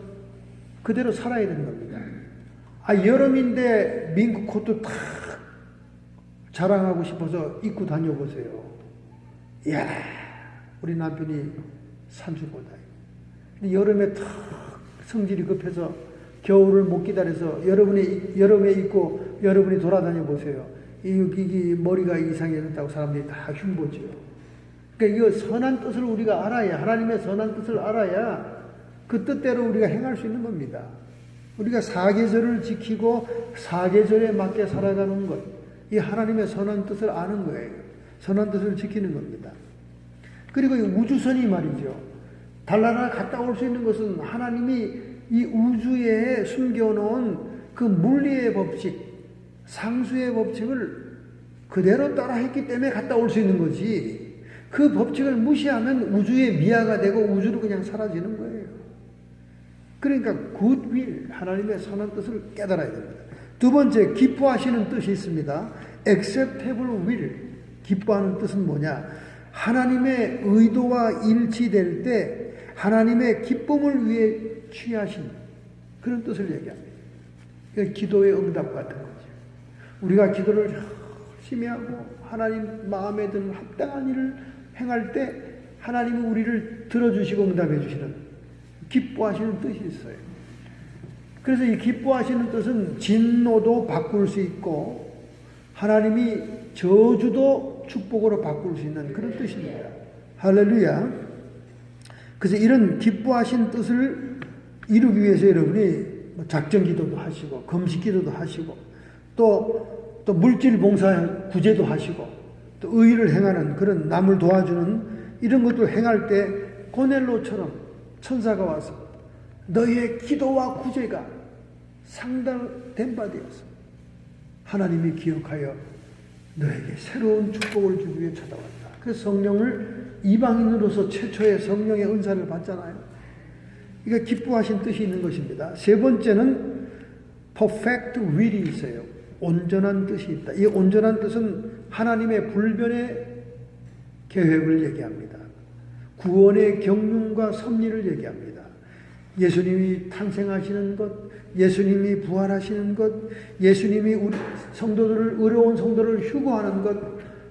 그대로 살아야 되는 겁니다. 여름인데 민크 코트 탁 자랑하고 싶어서 입고 다녀보세요. 이야, 우리 남편이 산수보다. 여름에 탁 성질이 급해서 겨울을 못 기다려서 여러분에 입고 여러분이 돌아다녀 보세요. 이 머리가 이상해졌다고 사람들이 다 흉보죠. 그러니까 이 선한 뜻을 우리가 알아야, 하나님의 선한 뜻을 알아야 그 뜻대로 우리가 행할 수 있는 겁니다. 우리가 사계절을 지키고 사계절에 맞게 살아가는 것, 이 하나님의 선한 뜻을 아는 거예요. 선한 뜻을 지키는 겁니다. 그리고 이 우주선이 말이죠. 달나라 갔다 올 수 있는 것은 하나님이 이 우주에 숨겨놓은 그 물리의 법칙, 상수의 법칙을 그대로 따라했기 때문에 갔다 올 수 있는 거지. 그 법칙을 무시하면 우주의 미아가 되고 우주로 그냥 사라지는 거예요. 그러니까 굿윌, 하나님의 선한 뜻을 깨달아야 됩니다. 두 번째, 기뻐하시는 뜻이 있습니다. acceptable will, 기뻐하는 뜻은 뭐냐? 하나님의 의도와 일치될 때 하나님의 기쁨을 위해 취하신 그런 뜻을 얘기합니다. 그러니까 기도의 응답 같은 거죠. 우리가 기도를 열심히 하고 하나님 마음에 드는 합당한 일을 행할 때 하나님은 우리를 들어주시고 응답해 주시는 기뻐하시는 뜻이 있어요. 그래서 이 기뻐하시는 뜻은 진노도 바꿀 수 있고 하나님이 저주도 축복으로 바꿀 수 있는 그런 뜻입니다. 할렐루야. 그래서 이런 기뻐하신 뜻을 이루기 위해서 여러분이 작전 기도도 하시고 금식 기도도 하시고 또 물질 봉사 구제도 하시고 또 의를 행하는 그런 남을 도와주는 이런 것도 행할 때 고넬로처럼 천사가 와서 너의 기도와 구제가 상달된 바 되었어. 하나님이 기억하여 너에게 새로운 축복을 주기 위해 찾아왔다. 그래서 성령을 이방인으로서 최초의 성령의 은사를 받잖아요. 이게 기뻐하신 뜻이 있는 것입니다. 세 번째는 perfect will이 있어요. 온전한 뜻이 있다. 이 온전한 뜻은 하나님의 불변의 계획을 얘기합니다. 구원의 경륜과 섭리를 얘기합니다. 예수님이 탄생하시는 것, 예수님이 부활하시는 것, 예수님이 우리 성도들을, 의로운 성도를 휴거하는 것,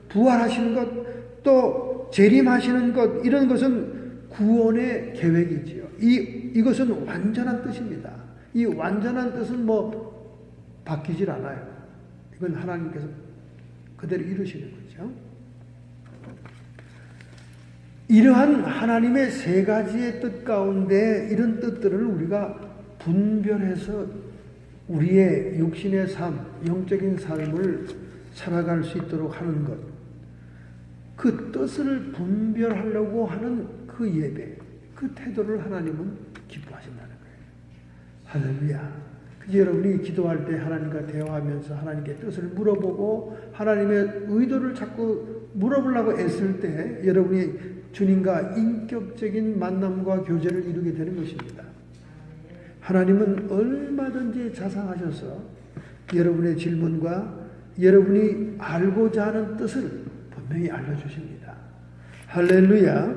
부활하시는 것, 또 재림하시는 것, 이런 것은 구원의 계획이지요. 이것은 완전한 뜻입니다. 이 완전한 뜻은 바뀌질 않아요. 이건 하나님께서 그대로 이루시는 거죠. 이러한 하나님의 세 가지의 뜻 가운데 이런 뜻들을 우리가 분별해서 우리의 육신의 삶, 영적인 삶을 살아갈 수 있도록 하는 것. 그 뜻을 분별하려고 하는 그 예배, 그 태도를 하나님은 기뻐하신다는 거예요. 할렐루야. 그래서 여러분이 기도할 때 하나님과 대화하면서 하나님께 뜻을 물어보고 하나님의 의도를 자꾸 물어보려고 애쓸 때 여러분이 주님과 인격적인 만남과 교제를 이루게 되는 것입니다. 하나님은 얼마든지 자상하셔서 여러분의 질문과 여러분이 알고자 하는 뜻을 분명히 알려주십니다. 할렐루야.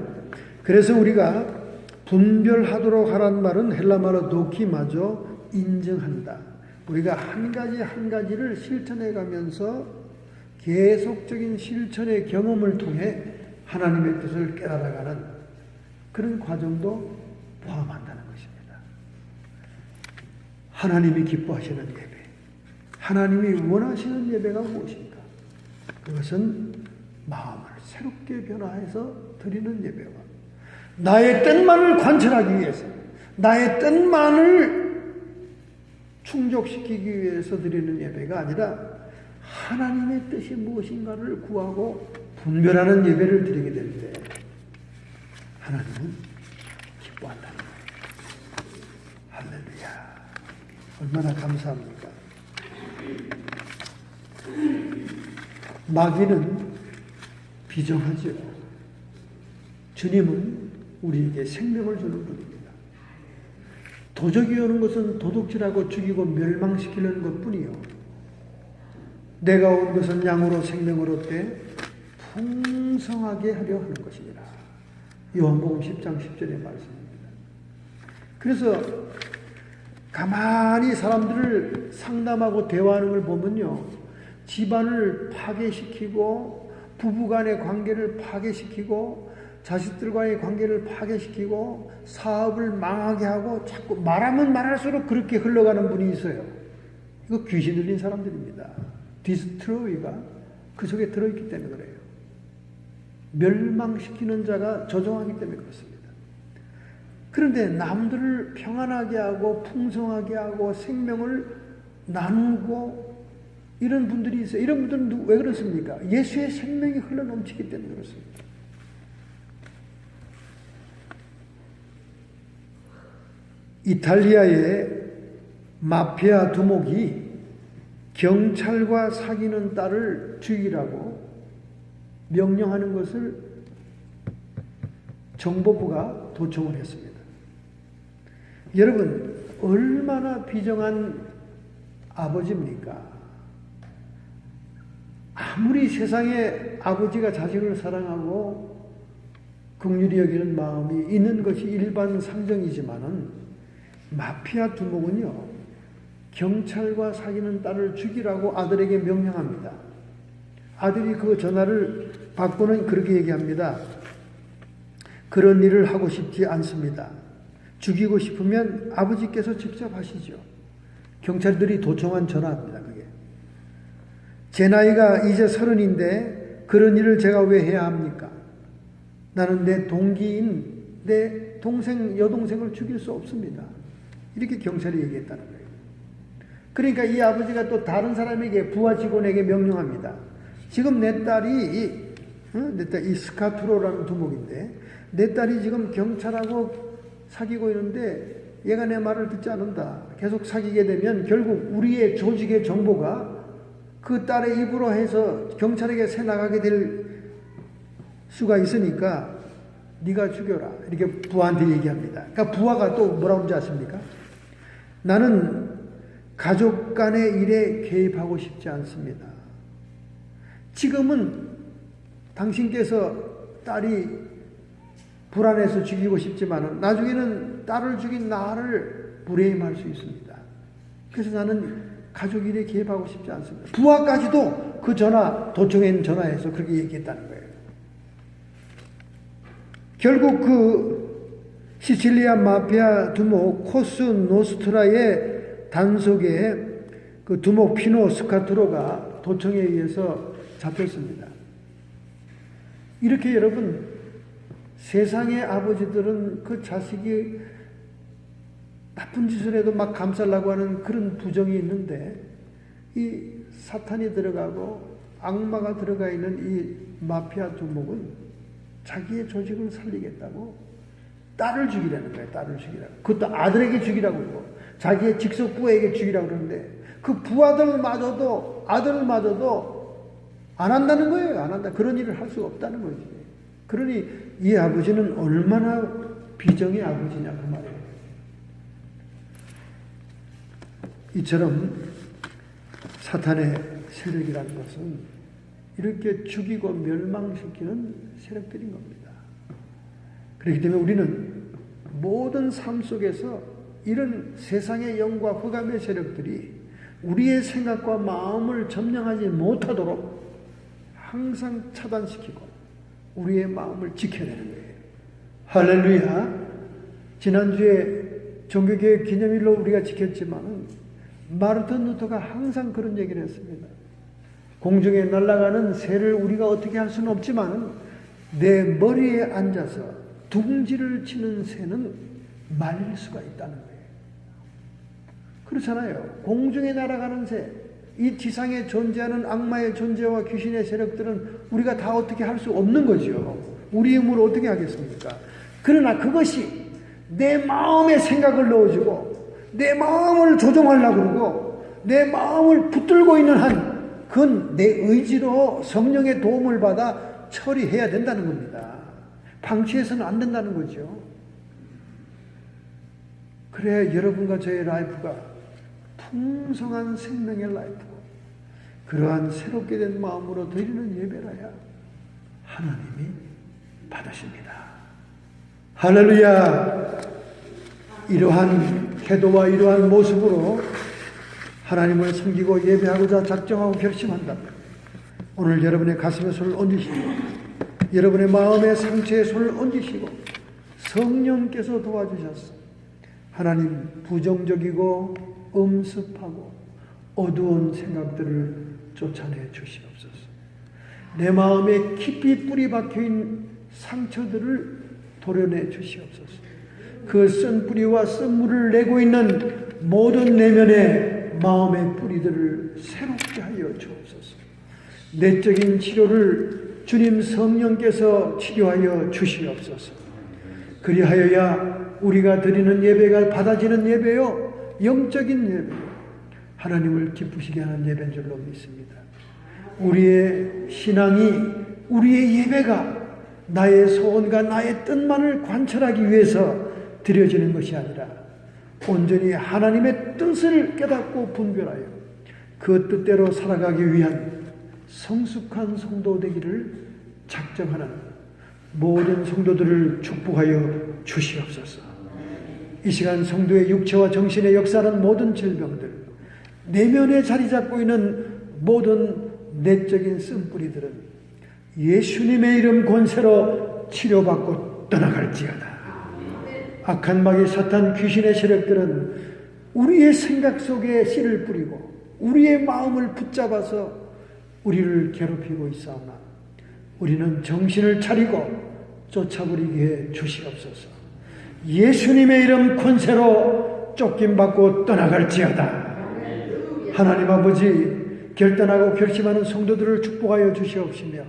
그래서 우리가 분별하도록 하라는 말은 헬라말로 도키마죠. 인정한다. 우리가 한 가지 한 가지를 실천해 가면서 계속적인 실천의 경험을 통해 하나님의 뜻을 깨달아가는 그런 과정도 포함한다는 것입니다. 하나님이 기뻐하시는 예배, 하나님이 원하시는 예배가 무엇인가? 그것은 마음을 새롭게 변화해서 드리는 예배와 나의 뜻만을 관철하기 위해서, 나의 뜻만을 충족시키기 위해서 드리는 예배가 아니라 하나님의 뜻이 무엇인가를 구하고 분별하는 예배를 드리게 될 때 하나님은 기뻐한다는 거예요. 할렐루야. 얼마나 감사합니까? 마귀는 비정하죠. 주님은 우리에게 생명을 주는 분입니다. 도적이 오는 것은 도둑질하고 죽이고 멸망시키는 것뿐이요, 내가 온 것은 양으로 생명을 얻되 풍성하게 하려 하는 것이니라. 요한복음 10장 10절의 말씀입니다. 그래서 가만히 사람들을 상담하고 대화하는 걸 보면요, 집안을 파괴시키고 부부간의 관계를 파괴시키고 자식들과의 관계를 파괴시키고 사업을 망하게 하고 자꾸 말하면 말할수록 그렇게 흘러가는 분이 있어요. 이거 귀신 들린 사람들입니다. 디스트로이가 그 속에 들어있기 때문에 그래요. 멸망시키는 자가 조종하기 때문에 그렇습니다. 그런데 남들을 평안하게 하고 풍성하게 하고 생명을 나누고 이런 분들이 있어요. 이런 분들은 왜 그렇습니까? 예수의 생명이 흘러넘치기 때문에 그렇습니다. 이탈리아의 마피아 두목이 경찰과 사귀는 딸을 죽이라고 명령하는 것을 정보부가 도청을 했습니다. 여러분, 얼마나 비정한 아버지입니까? 아무리 세상에 아버지가 자식을 사랑하고 긍휼히 여기는 마음이 있는 것이 일반 상정이지만은 마피아 두목은요, 경찰과 사귀는 딸을 죽이라고 아들에게 명령합니다. 아들이 그 전화를 받고는 그렇게 얘기합니다. 그런 일을 하고 싶지 않습니다. 죽이고 싶으면 아버지께서 직접 하시죠. 경찰들이 도청한 전화입니다. 그게. 제 나이가 이제 30인데 그런 일을 제가 왜 해야 합니까? 나는 내 동기인 내 동생, 여동생을 죽일 수 없습니다. 이렇게 경찰이 얘기했다는 거예요. 그러니까 이 아버지가 또 다른 사람에게, 부하 직원에게 명령합니다. 지금 내 딸이 이 스카투로라는 두목인데 내 딸이 지금 경찰하고 사귀고 있는데 얘가 내 말을 듣지 않는다. 계속 사귀게 되면 결국 우리의 조직의 정보가 그 딸의 입으로 해서 경찰에게 새 나가게 될 수가 있으니까 네가 죽여라. 이렇게 부하한테 얘기합니다. 그러니까 부하가 또 뭐라고 하는지 아십니까? 나는 가족 간의 일에 개입하고 싶지 않습니다. 지금은 당신께서 딸이 불안해서 죽이고 싶지만 나중에는 딸을 죽인 나를 불해임할 수 있습니다. 그래서 나는 가족 일에 개입하고 싶지 않습니다. 부하까지도 그 전화, 도청에 전화해서 그렇게 얘기했다는 거예요. 결국 그 시칠리아 마피아 두목 코스 노스트라의 단속에 그 두목 피노 스카투로가 도청에 의해서 잡혔습니다. 이렇게 여러분, 세상의 아버지들은 그 자식이 나쁜 짓을 해도 막 감싸려고 하는 그런 부정이 있는데, 이 사탄이 들어가고 악마가 들어가 있는 이 마피아 두목은 자기의 조직을 살리겠다고 딸을 죽이라는 거예요. 딸을 죽이라고. 그것도 아들에게 죽이라고 그러고 자기의 직속 부하에게 죽이라고 그러는데 그 부하들마저도 아들마저도 안 한다는 거예요. 안 한다. 그런 일을 할 수가 없다는 거지. 그러니 이 아버지는 얼마나 비정의 아버지냐 그 말이에요. 이처럼 사탄의 세력이라는 것은 이렇게 죽이고 멸망시키는 세력들인 겁니다. 그렇기 때문에 우리는 모든 삶 속에서 이런 세상의 영과 흑암의 세력들이 우리의 생각과 마음을 점령하지 못하도록 항상 차단시키고 우리의 마음을 지켜내는 거예요. 할렐루야. 지난주에 종교개혁 기념일로 우리가 지켰지만 마르틴 루터가 항상 그런 얘기를 했습니다. 공중에 날아가는 새를 우리가 어떻게 할 수는 없지만 내 머리에 앉아서 둥지를 치는 새는 말릴 수가 있다는 거예요. 그렇잖아요. 공중에 날아가는 새, 이 지상에 존재하는 악마의 존재와 귀신의 세력들은 우리가 다 어떻게 할 수 없는 거죠. 우리 힘으로 어떻게 하겠습니까? 그러나 그것이 내 마음에 생각을 넣어주고 내 마음을 조종하려고 그러고 내 마음을 붙들고 있는 한 그건 내 의지로 성령의 도움을 받아 처리해야 된다는 겁니다. 방치해서는 안 된다는 거죠. 그래야 여러분과 저의 라이프가 풍성한 생명의 라이프고 그러한 새롭게 된 마음으로 드리는 예배라야 하나님이 받으십니다. 할렐루야! 이러한 태도와 이러한 모습으로 하나님을 섬기고 예배하고자 작정하고 결심한다면 오늘 여러분의 가슴에 손을 얹으시고 여러분의 마음의 상처에 손을 얹으시고 성령께서 도와주셔서 하나님 부정적이고 엄습하고 어두운 생각들을 쫓아내 주시옵소서. 내 마음에 깊이 뿌리 박혀있는 상처들을 도려내 주시옵소서. 그 쓴 뿌리와 쓴 물을 내고 있는 모든 내면의 마음의 뿌리들을 새롭게 하여 주옵소서. 내적인 치료를 주님 성령께서 치료하여 주시옵소서. 그리하여야 우리가 드리는 예배가 받아지는 예배요, 영적인 예배요, 하나님을 기쁘시게 하는 예배인 줄로 믿습니다. 우리의 신앙이, 우리의 예배가 나의 소원과 나의 뜻만을 관철하기 위해서 드려지는 것이 아니라 온전히 하나님의 뜻을 깨닫고 분별하여 그 뜻대로 살아가기 위한 성숙한 성도 되기를 작정하는 모든 성도들을 축복하여 주시옵소서. 이 시간 성도의 육체와 정신의 역사는 모든 질병들, 내면에 자리 잡고 있는 모든 내적인 쓴뿌리들은 예수님의 이름 권세로 치료받고 떠나갈지어다. 악한 마귀 사탄 귀신의 세력들은 우리의 생각 속에 씨를 뿌리고 우리의 마음을 붙잡아서 우리를 괴롭히고 있사오나 우리는 정신을 차리고 쫓아버리게 해 주시옵소서. 예수님의 이름 권세로 쫓김받고 떠나갈지어다. 하나님 아버지, 결단하고 결심하는 성도들을 축복하여 주시옵시며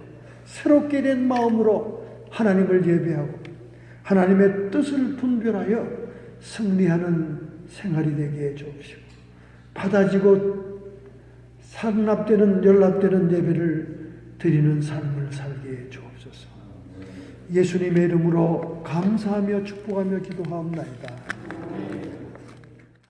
새롭게 된 마음으로 하나님을 예배하고 하나님의 뜻을 분별하여 승리하는 생활이 되게 해 주옵시고 받아지고 산납되는 연락되는 예배를 드리는 삶을 살게 해 주옵소서. 예수님의 이름으로 감사하며 축복하며 기도하옵나이다.